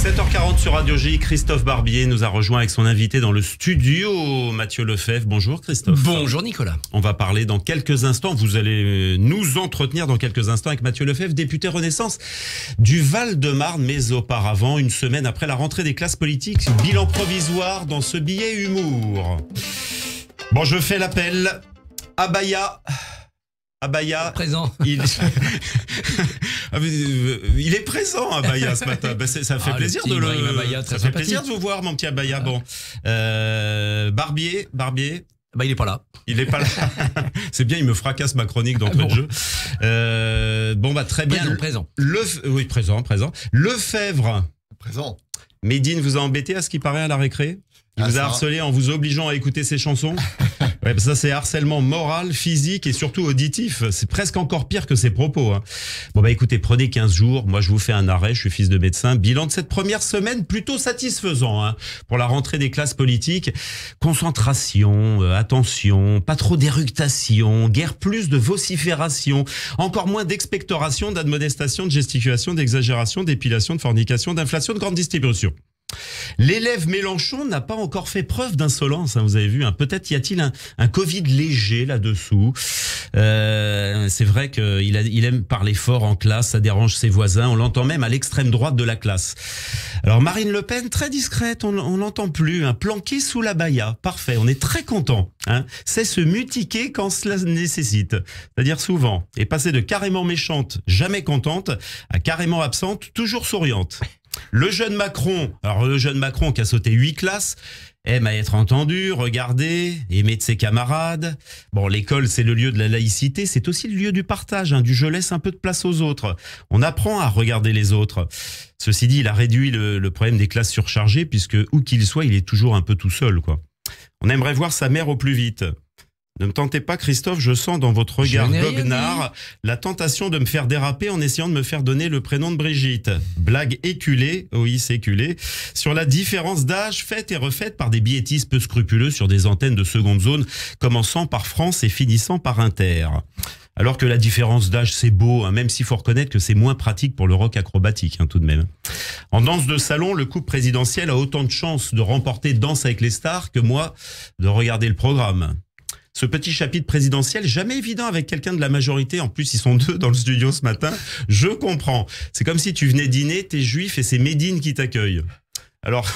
7h40 sur Radio J, Christophe Barbier nous a rejoint avec son invité dans le studio, Mathieu Lefebvre. Bonjour Christophe. Bonjour Nicolas. On va parler dans quelques instants, vous allez nous entretenir dans quelques instants avec Mathieu Lefebvre, député Renaissance du Val-de-Marne. Mais auparavant, une semaine après la rentrée des classes politiques, bilan provisoire dans ce billet humour. Bon, je fais l'appel. Abaya, présent. Il est présent, Abaya, ce matin. Ben, ça fait plaisir de ça fait plaisir de vous voir, mon petit Abaya. Bon, Barbier. Bah, il est pas là. Il est pas là. C'est bien, il me fracasse ma chronique d'entrée de jeu. Bon, bah, très bien. Présent. Oui, présent. Lefebvre. Présent. Médine vous a embêté à ce qui paraît à la récré? Il vous a harcelé en vous obligeant à écouter ses chansons? Ouais, ça c'est harcèlement moral, physique et surtout auditif. C'est presque encore pire que ses propos. Hein. Bon bah écoutez, prenez 15 jours. Moi je vous fais un arrêt, je suis fils de médecin. Bilan de cette première semaine plutôt satisfaisant hein, pour la rentrée des classes politiques. Concentration, attention, pas trop d'éructation, guère plus de vocifération, encore moins d'expectoration, d'admonestation, de gesticulation, d'exagération, d'épilation, de fornication, d'inflation, de grande distribution. L'élève Mélenchon n'a pas encore fait preuve d'insolence, hein, vous avez vu. Hein. Peut-être y a-t-il un Covid léger là-dessous. C'est vrai qu'il aime parler fort en classe, ça dérange ses voisins. On l'entend même à l'extrême droite de la classe. Alors Marine Le Pen, très discrète, on l'entend plus. Hein, planquée sous la baya, parfait. On est très content. Hein. C'est se mutiquer quand cela nécessite, c'est-à-dire souvent. Et passer de carrément méchante, jamais contente, à carrément absente, toujours souriante. Le jeune Macron qui a sauté 8 classes, aime à être entendu, regardé, aimé de ses camarades. Bon, l'école, c'est le lieu de la laïcité, c'est aussi le lieu du partage, hein, du je laisse un peu de place aux autres. On apprend à regarder les autres. Ceci dit, il a réduit le problème des classes surchargées, puisque où qu'il soit, il est toujours un peu tout seul, quoi. On aimerait voir sa mère au plus vite. Ne me tentez pas, Christophe, je sens dans votre regard goguenard la tentation de me faire déraper en essayant de me faire donner le prénom de Brigitte. Blague éculée, oui, c'est éculé, sur la différence d'âge faite et refaite par des biétistes peu scrupuleux sur des antennes de seconde zone, commençant par France et finissant par Inter. Alors que la différence d'âge, c'est beau, hein, même s'il faut reconnaître que c'est moins pratique pour le rock acrobatique, hein, tout de même. En danse de salon, le couple présidentiel a autant de chances de remporter Danse avec les stars que moi de regarder le programme. Ce petit chapitre présidentiel, jamais évident avec quelqu'un de la majorité. En plus, ils sont 2 dans le studio ce matin. Je comprends. C'est comme si tu venais dîner, t'es juif et c'est Médine qui t'accueille. Alors,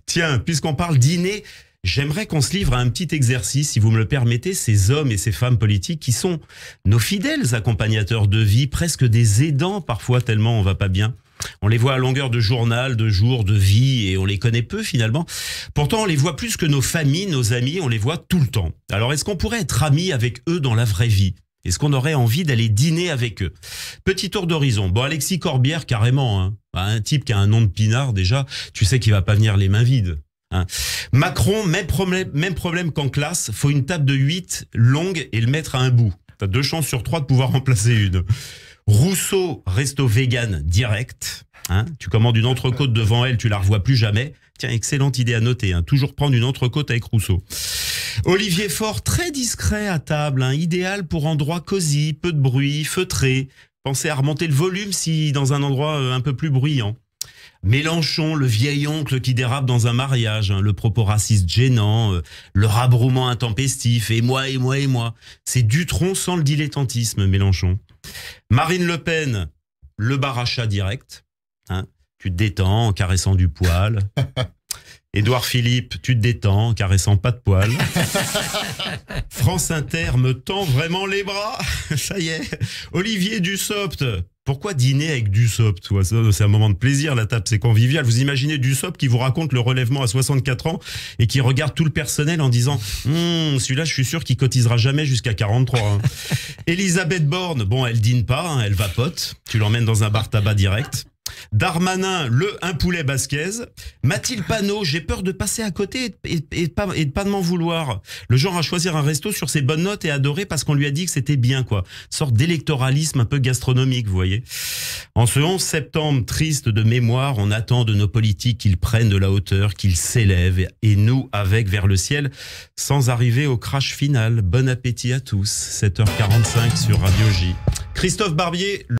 tiens, puisqu'on parle dîner, j'aimerais qu'on se livre à un petit exercice, si vous me le permettez, ces hommes et ces femmes politiques qui sont nos fidèles accompagnateurs de vie, presque des aidants parfois tellement on va pas bien. On les voit à longueur de journal, de jour, de vie, et on les connaît peu finalement. Pourtant, on les voit plus que nos familles, nos amis, on les voit tout le temps. Alors, est-ce qu'on pourrait être amis avec eux dans la vraie vie? Est-ce qu'on aurait envie d'aller dîner avec eux? Petit tour d'horizon. Bon, Alexis Corbière, carrément, hein. Un type qui a un nom de pinard, déjà, tu sais qu'il va pas venir les mains vides. Hein. Macron, même problème qu'en classe, faut une table de 8 longue et le mettre à un bout. T'as 2 chances sur 3 de pouvoir remplacer une. Rousseau, resto vegan direct. Hein, tu commandes une entrecôte devant elle, tu la revois plus jamais. Tiens, excellente idée à noter. Hein, toujours prendre une entrecôte avec Rousseau. Olivier Faure, très discret à table. Hein, idéal pour endroit cosy, peu de bruit, feutré. Pensez à remonter le volume si dans un endroit un peu plus bruyant. Mélenchon, le vieil oncle qui dérape dans un mariage, hein, le propos raciste gênant, le rabrouement intempestif, et moi. C'est Dutronc sans le dilettantisme, Mélenchon. Marine Le Pen, le barachat direct, hein, tu te détends en caressant du poil. Édouard Philippe, tu te détends en caressant pas de poil. France Inter me tend vraiment les bras, ça y est. Olivier Dussopt, pourquoi dîner avec Dussopt? C'est un moment de plaisir, la table, c'est convivial. Vous imaginez Dussopt qui vous raconte le relèvement à 64 ans et qui regarde tout le personnel en disant celui-là, je suis sûr qu'il cotisera jamais jusqu'à 43. Hein. Elisabeth Borne, bon, elle dîne pas, hein, elle vapote. Tu l'emmènes dans un bar tabac direct. Darmanin, un poulet basquez. Mathilde Panot, j'ai peur de passer à côté et de pas de m'en vouloir. Le genre à choisir un resto sur ses bonnes notes et adorer parce qu'on lui a dit que c'était bien, quoi. Sorte d'électoralisme un peu gastronomique, vous voyez. En ce 11 septembre, triste de mémoire, on attend de nos politiques qu'ils prennent de la hauteur, qu'ils s'élèvent et nous avec vers le ciel, sans arriver au crash final. Bon appétit à tous. 7h45 sur Radio J. Christophe Barbier.